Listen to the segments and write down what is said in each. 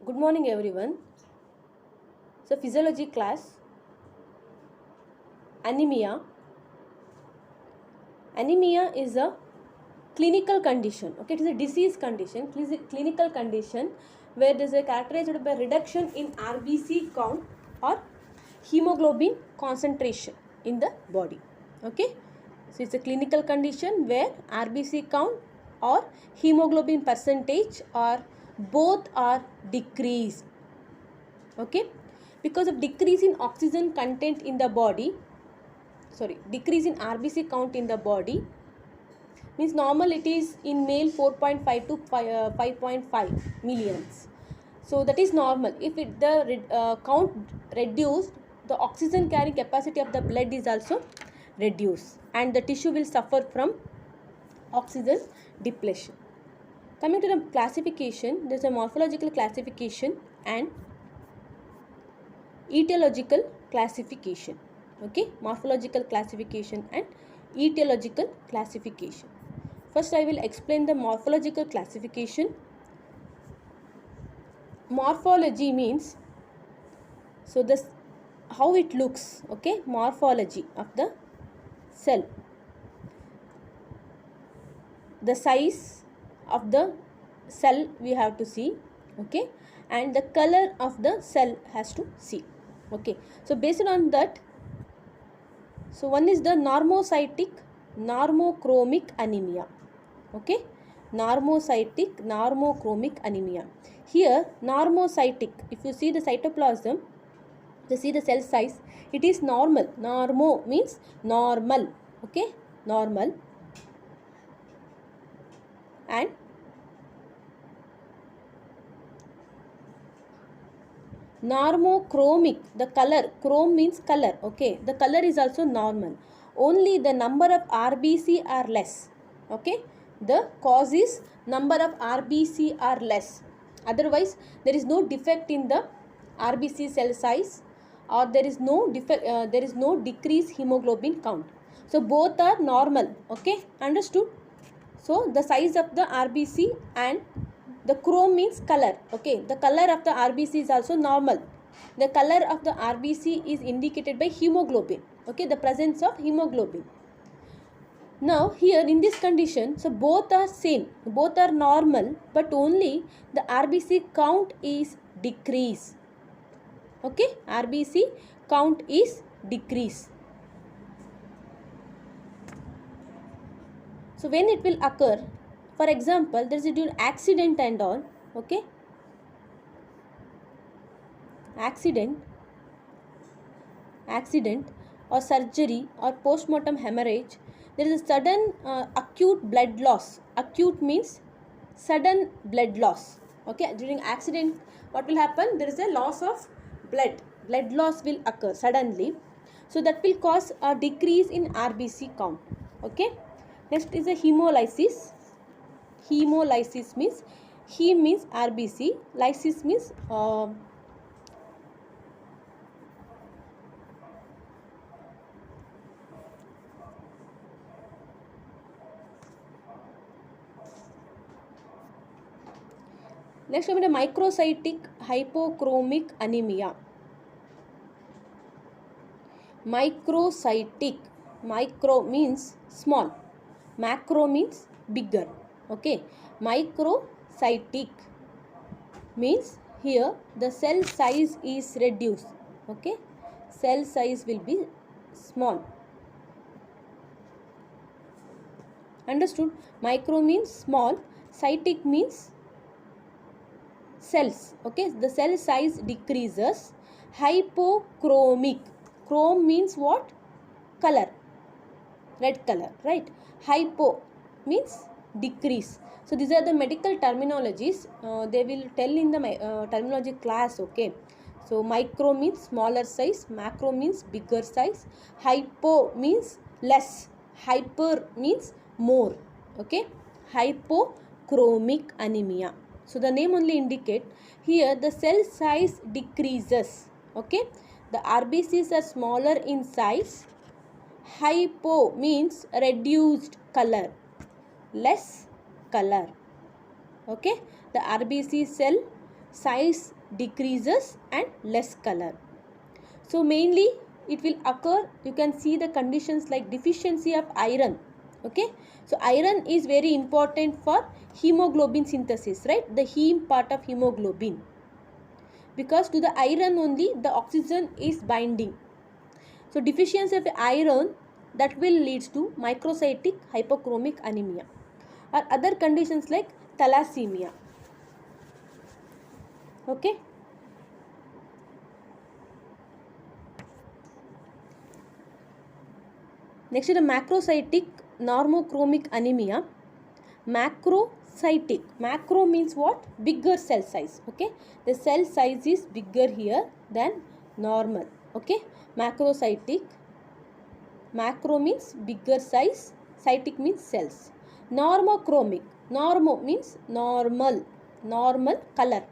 Good morning, everyone. So, physiology class, anemia. Anemia is a clinical condition. Okay, it is a disease condition, clinical condition where there is a characterized by reduction in RBC count or hemoglobin concentration in the body. Okay, so it's a clinical condition where RBC count or hemoglobin percentage or both are decreased. Okay, because of decrease in oxygen content in the body, decrease in RBC count in the body, means normal it is in male 4.5 to 5.5 millions. So that is normal. If the count reduced, the oxygen carrying capacity of the blood is also reduced and the tissue will suffer from oxygen depletion. Coming to the classification, there is a morphological classification and etiological classification. Okay, morphological classification and etiological classification. First I will explain the morphological classification. Morphology means this how it looks. Okay, morphology of the cell, the size of the cell we have to see. Okay, and the color of the cell has to see. Okay, so based on that, so one is the normocytic normochromic anemia. Okay, normochromic anemia. Here normocytic, if you see the cytoplasm, you see the cell size, it is normal. Normo means normal. Okay, normal. And normochromic, the color, chrome means color. Okay, the color is also normal, only the number of RBC are less. Okay, the cause is number of RBC are less, otherwise there is no defect in the RBC cell size or there is no defect, there is no decrease hemoglobin count. So both are normal. Okay, understood? So the size of the RBC and the chrome means color. Okay, the color of the RBC is also normal. The color of the RBC is indicated by hemoglobin. Okay, the presence of hemoglobin. Now here in this condition, so both are same, both are normal, but only the RBC count is decrease. Okay, RBC count is decrease. So when it will occur, for example, there is a accident and all. Okay, accident or surgery or postmortem hemorrhage, there is a sudden acute blood loss. Acute means sudden blood loss. Okay, during accident what will happen? There is a loss of blood loss will occur suddenly, so that will cause a decrease in RBC count. Okay, next is a hemolysis. Hemolysis means hem means RBC, lysis means next we have microcytic hypochromic anemia. Microcytic, micro means small, macro means bigger. Okay, microcytic means here the cell size is reduced. Okay, cell size will be small. Understood? Micro means small, cytic means cells. Okay, the cell size decreases. Hypochromic, chrome means what? Color, red color, right? Hypo means decrease. So these are the medical terminologies. They will tell in the terminology class. Okay, so micro means smaller size, macro means bigger size, hypo means less, hyper means more. Okay, hypochromic anemia. So the name only indicate here the cell size decreases. Okay, the RBCs are smaller in size. Hypo means reduced color, less color. Okay, the RBC cell size decreases and less color. So mainly it will occur, you can see the conditions like deficiency of iron. Okay, so iron is very important for hemoglobin synthesis, right? The heme part of hemoglobin, because to the iron only the oxygen is binding. So deficiency of iron, that will leads to microcytic hypochromic anemia or other conditions like thalassemia. Okay. Next is the macrocytic normochromic anemia. Macrocytic, macro means what? Bigger cell size. Okay, the cell size is bigger here than normal. Okay, macrocytic, macro means bigger size, cytic means cells. Normochromic, normo means normal, normal color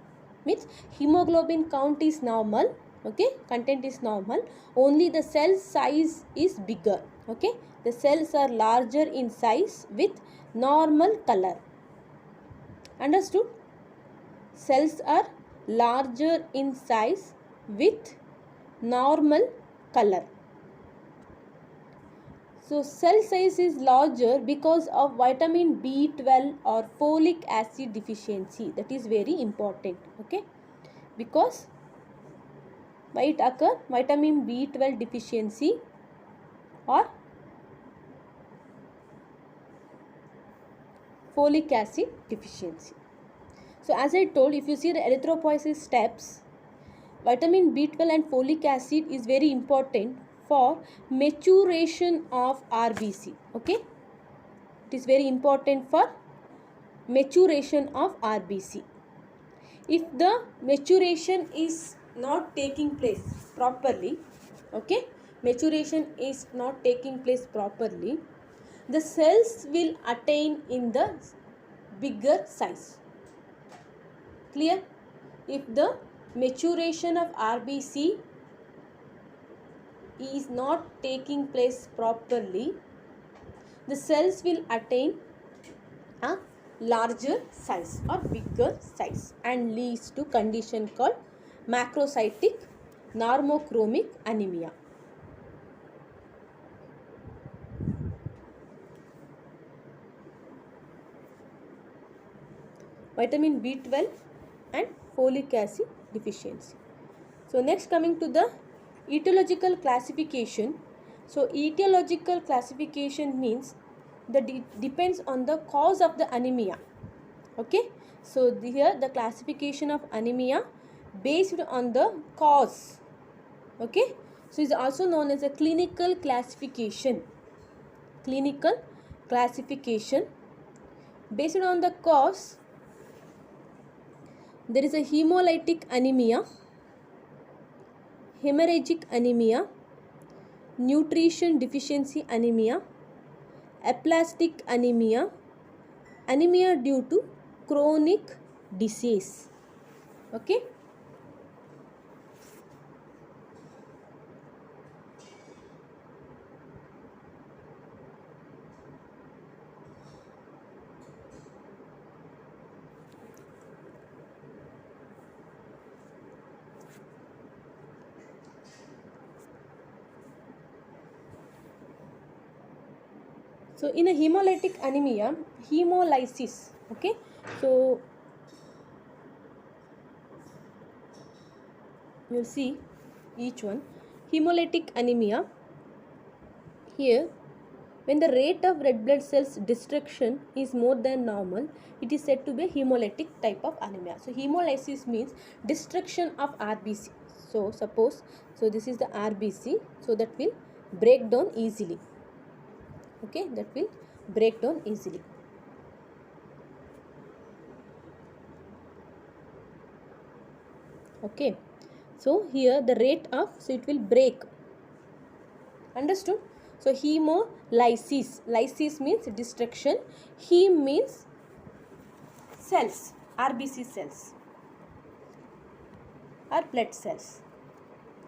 means hemoglobin count is normal. Okay, content is normal, only the cell size is bigger. Okay, the cells are larger in size with normal color. Understood? Cells are larger in size with normal color. So cell size is larger because of vitamin B12 or folic acid deficiency. That is very important. Okay, because why it occur? Vitamin B12 deficiency or folic acid deficiency. So as I told, if you see the erythropoiesis steps, vitamin B12 and folic acid is very important for maturation of RBC. Okay, it is very important for maturation of RBC. If the maturation is not taking place properly, okay, maturation is not taking place properly, the cells will attain in the bigger size. Clear? If the maturation of RBC is not taking place properly, the cells will attain a larger size or bigger size and leads to condition called macrocytic normochromic anemia. Vitamin B12 and folic acid deficiency. So next, coming to the etiological classification. So etiological classification means the depends on the cause of the anemia. Okay, so here the classification of anemia based on the cause. Okay, so is also known as a clinical classification. Clinical classification based on the cause. There is a hemolytic anemia, hemorrhagic anemia, nutrition deficiency anemia, aplastic anemia, anemia due to chronic disease. Okay. So in a hemolytic anemia, hemolysis, okay, so you'll see each one. Hemolytic anemia, here when the rate of red blood cells destruction is more than normal, it is said to be a hemolytic type of anemia. So hemolysis means destruction of RBC. So suppose, so this is the RBC, so that will break down easily. Okay, that will break down easily. Okay, so here the rate of, so it will break. Understood? So hemolysis, lysis means destruction, hem means cells, RBC cells or blood cells.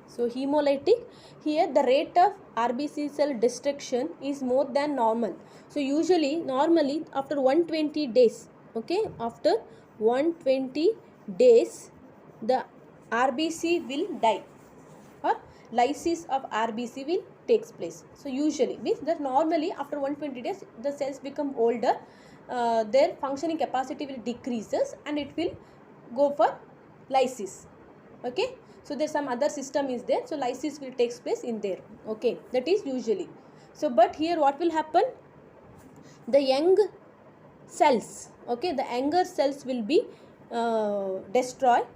So hemolytic, here the rate of RBC cell destruction is more than normal. So normally after 120 days, okay, after 120 days the RBC will die or lysis of RBC will takes place. So usually means that normally after 120 days the cells become older, their functioning capacity will decreases and it will go for lysis. Okay, so there's some other system is there, so lysis will takes place in there. Okay, that is usually. So but here what will happen, the young cells, okay, the younger cells will be destroyed,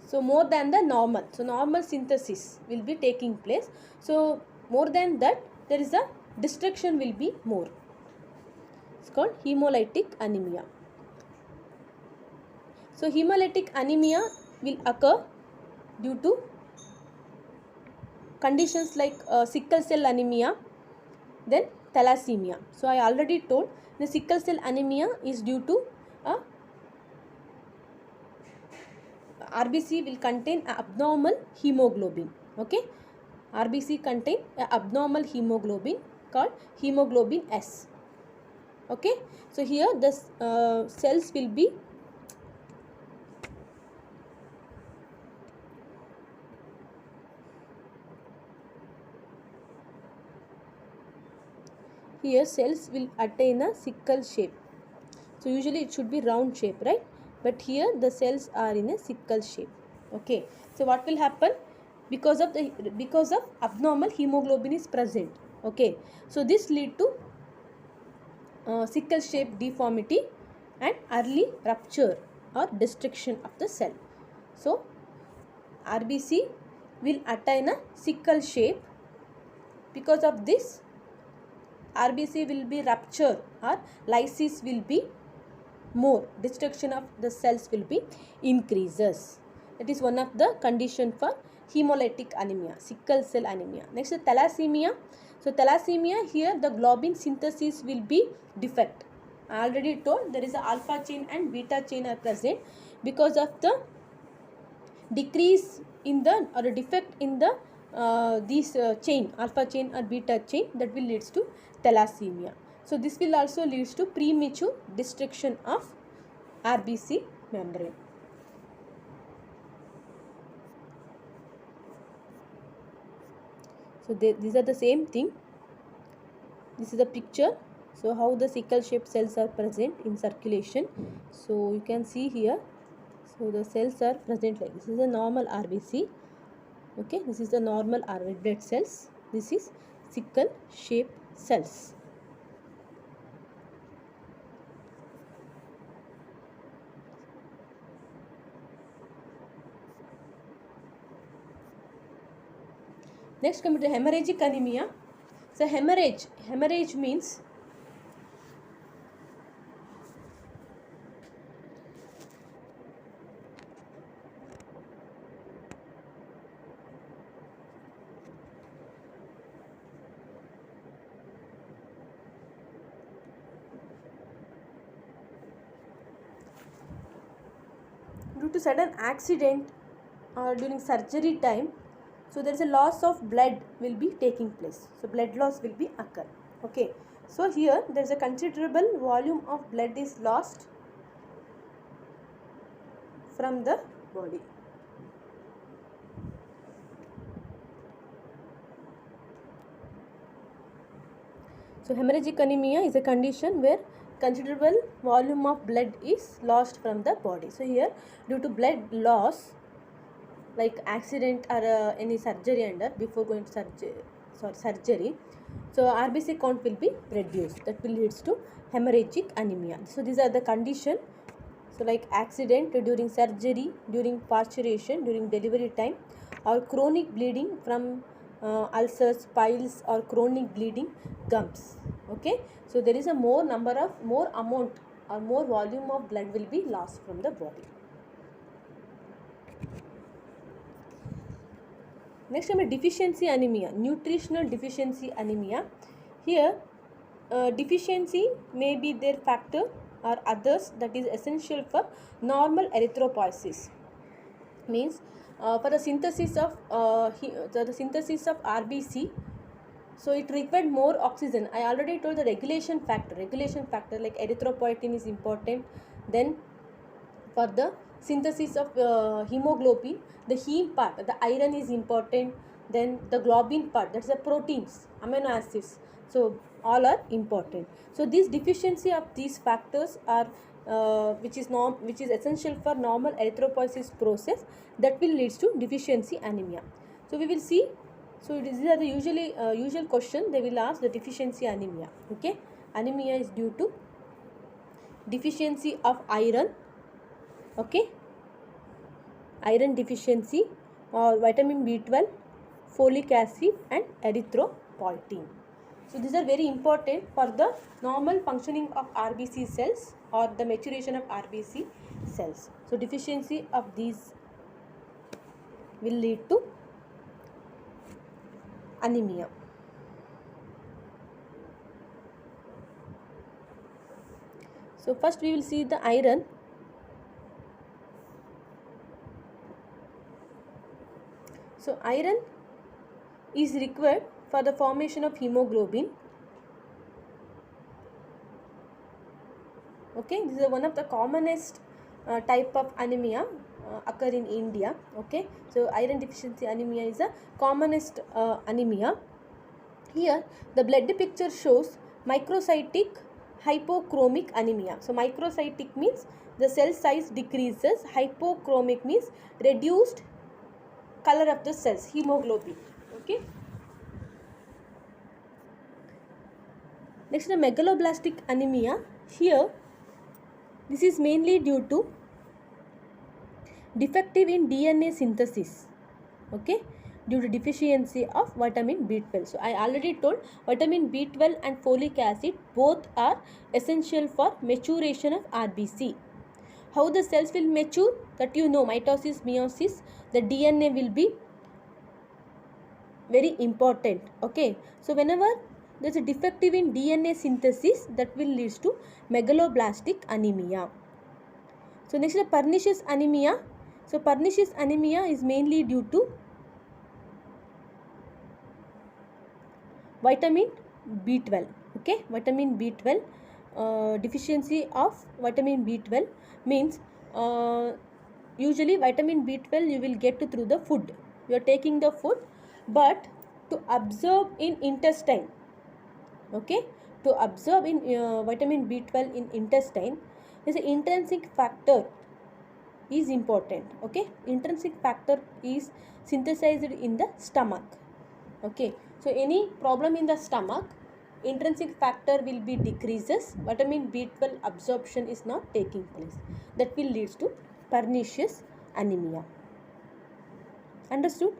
so more than the normal, so normal synthesis will be taking place, so more than that there is a destruction will be more. It's called hemolytic anemia. So hemolytic anemia will occur due to conditions like sickle cell anemia, then thalassemia. So I already told the sickle cell anemia is due to RBC will contain abnormal hemoglobin. Okay, RBC contain abnormal hemoglobin called hemoglobin S. Okay, so here the cells will be here cells will attain a sickle shape. So usually it should be round shape, right? But here the cells are in a sickle shape. Okay, so what will happen, because of abnormal hemoglobin is present. Okay, so this lead to sickle shape deformity and early rupture or destruction of the cell. So RBC will attain a sickle shape. Because of this RBC will be rupture or lysis will be more, destruction of the cells will be increases. That is one of the condition for hemolytic anemia, sickle cell anemia. Next is thalassemia. So thalassemia, here the globin synthesis will be defect. I already told there is a alpha chain and beta chain are present. Because of the decrease in the or a defect in the these chain, alpha chain or beta chain, that will leads to thalassemia. So this will also leads to premature destruction of RBC membrane. So these are the same thing. This is the picture. So how the sickle shaped cells are present in circulation. So you can see here. So the cells are present like this. This is a normal RBC. Okay, this is the normal red blood cells. This is sickle shaped cells. Next, coming to hemorrhagic anemia. So hemorrhage means due to sudden accident or during surgery time, so there is a loss of blood will be taking place. So blood loss will be occur. Okay, so here there is a considerable volume of blood is lost from the body. So hemorrhagic anemia is a condition where considerable volume of blood is lost from the body. So here due to blood loss like accident or any surgery under before going to surgery, so RBC count will be reduced, that will leads to hemorrhagic anemia. So these are the condition, so like accident during surgery, during parturition, during delivery time, or chronic bleeding from ulcers, piles, or chronic bleeding gums. Okay, so there is a more amount or more volume of blood will be lost from the body. Next, deficiency anemia, nutritional deficiency anemia. Here deficiency may be their factor or others that is essential for normal erythropoiesis. Means for the synthesis of RBC, so it required more oxygen. I already told the regulation factor like erythropoietin is important. Then for the synthesis of hemoglobin, the heme part, the iron is important, then the globin part, that's the proteins, amino acids, so all are important. So this deficiency of these factors are which is essential for normal erythropoiesis process, that will leads to deficiency anemia. So we will see. So these are the usual question they will ask, the deficiency anemia. Okay, anemia is due to deficiency of iron. Okay, iron deficiency or vitamin B12, folic acid and erythropoietin. So these are very important for the normal functioning of RBC cells or the maturation of RBC cells. So deficiency of these will lead to anemia. So first we will see the iron. So iron is required for the formation of hemoglobin. Okay, this is one of the commonest type of anemia occur in India. Okay, so iron deficiency anemia is the commonest anemia. Here the blood picture shows microcytic hypochromic anemia. So microcytic means the cell size decreases, hypochromic means reduced color of the cells, hemoglobin. Okay, next the megaloblastic anemia. Here this is mainly due to defective in DNA synthesis. Okay, due to deficiency of vitamin B12. So I already told vitamin B12 and folic acid both are essential for maturation of RBC. How the cells will mature, that you know, mitosis, meiosis, the DNA will be very important. Okay, so whenever there is a defective in DNA synthesis, that will lead to megaloblastic anemia. So next is pernicious anemia. So pernicious anemia is mainly due to vitamin B12. Okay, vitamin B12 deficiency of vitamin B12 means usually vitamin B12 you will get through the food. You are taking the food, but to absorb in intestine. Okay, to absorb in vitamin B12 in intestine, there is an intrinsic factor is important. Okay, intrinsic factor is synthesized in the stomach. Okay, so any problem in the stomach, intrinsic factor will be decreases, vitamin B12 absorption is not taking place, that will lead to pernicious anemia. Understood?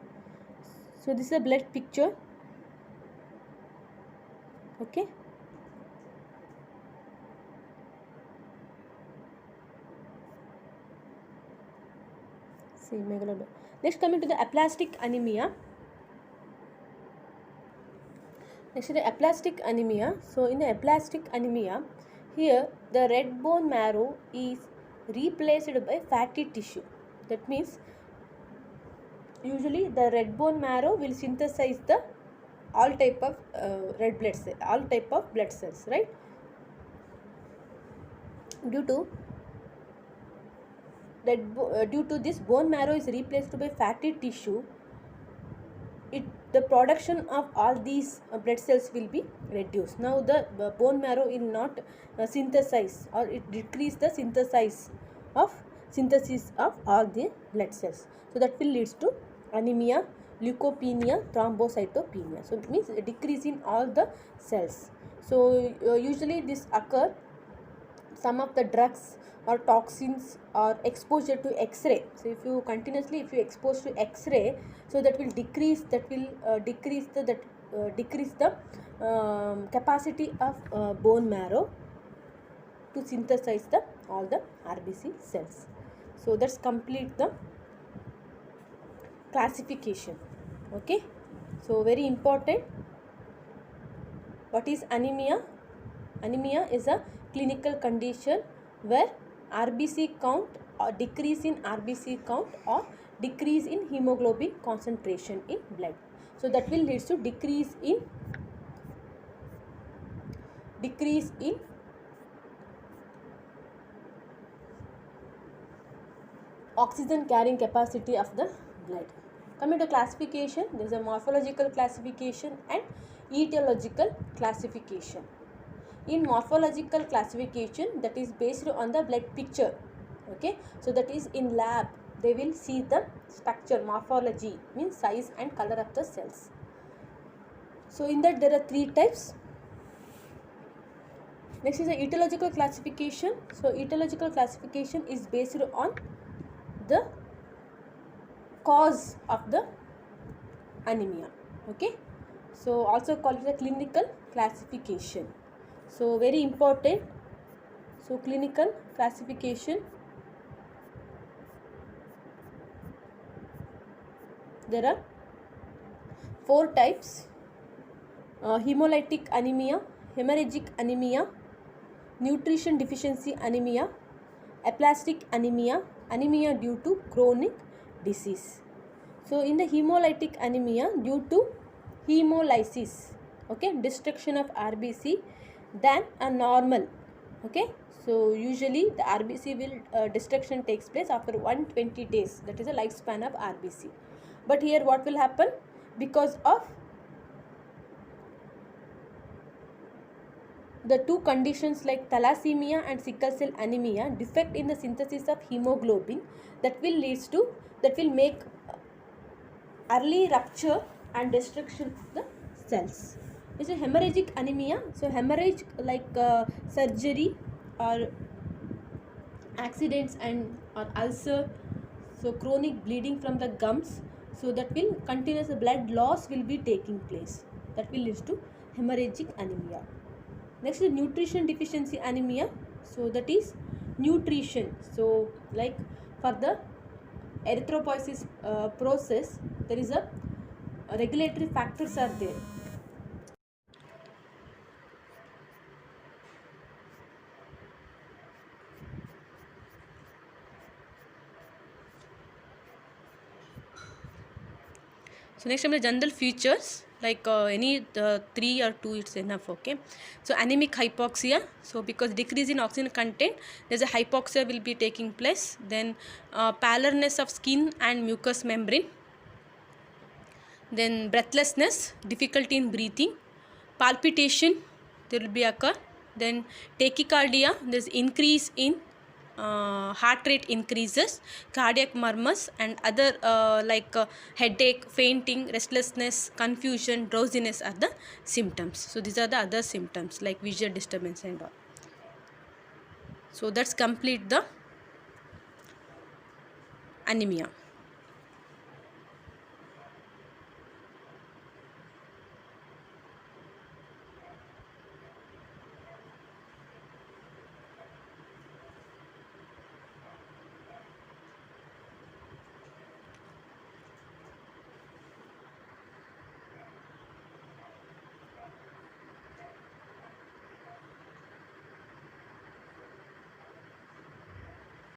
So this is a blood picture. Okay, see megaloblastic. Next, coming to the aplastic anemia. Next is the aplastic anemia. So in the aplastic anemia, here the red bone marrow is replaced by fatty tissue. That means usually the red bone marrow will synthesize the all type of red blood cells, all type of blood cells, right? Due to this bone marrow is replaced by fatty tissue, the production of all these blood cells will be reduced. Now the bone marrow will not synthesize, or it decrease the synthesis of all the blood cells. So that will leads to anemia, leukopenia, thrombocytopenia. So it means a decrease in all the cells. So usually this occur some of the drugs or toxins or exposure to X-ray. So if you continuously expose to X-ray, so that will decrease the capacity of bone marrow to synthesize all the RBC cells. So that's complete the classification. Okay, so very important. What is anemia? Anemia is a clinical condition where RBC count or decrease in RBC count or decrease in hemoglobin concentration in blood. So that will lead to decrease in oxygen carrying capacity of the blood. Coming to classification, there is a morphological classification and etiological classification. In morphological classification, that is based on the blood picture. Okay, so that is in lab they will see the structure, morphology means size and color of the cells. So in that there are three types. Next is the etiological classification. So etiological classification is based on the cause of the anemia. Okay, so also called it the clinical classification. So very important. So clinical classification, there are 4 types: hemolytic anemia, hemorrhagic anemia, nutrition deficiency anemia, aplastic anemia, anemia due to chronic disease. So in the hemolytic anemia, due to hemolysis, okay, destruction of RBC than a normal. Okay, so usually the RBC will destruction takes place after 120 days, that is a lifespan of RBC. But here what will happen? Because of the two conditions like thalassemia and sickle cell anemia, defect in the synthesis of hemoglobin, that will make early rupture and destruction of the cells. It's a hemorrhagic anemia. So hemorrhage like surgery or accidents and or ulcer, so chronic bleeding from the gums, so that will continuous blood loss will be taking place, that will lead to hemorrhagic anemia. Next is nutrition deficiency anemia. So that is nutrition, so like for the erythropoiesis process, there is a regulatory factors are there. So next time the general features, like any 3 or 2 it's enough. Okay, so anemic hypoxia, so because decrease in oxygen content, there's a hypoxia will be taking place. Then pallorness of skin and mucous membrane, then breathlessness, difficulty in breathing, palpitation there will be occur, then tachycardia, there's increase in heart rate increases, cardiac murmurs and other headache, fainting, restlessness, confusion, drowsiness are the symptoms. So these are the other symptoms like visual disturbance and all. So that's complete the anemia.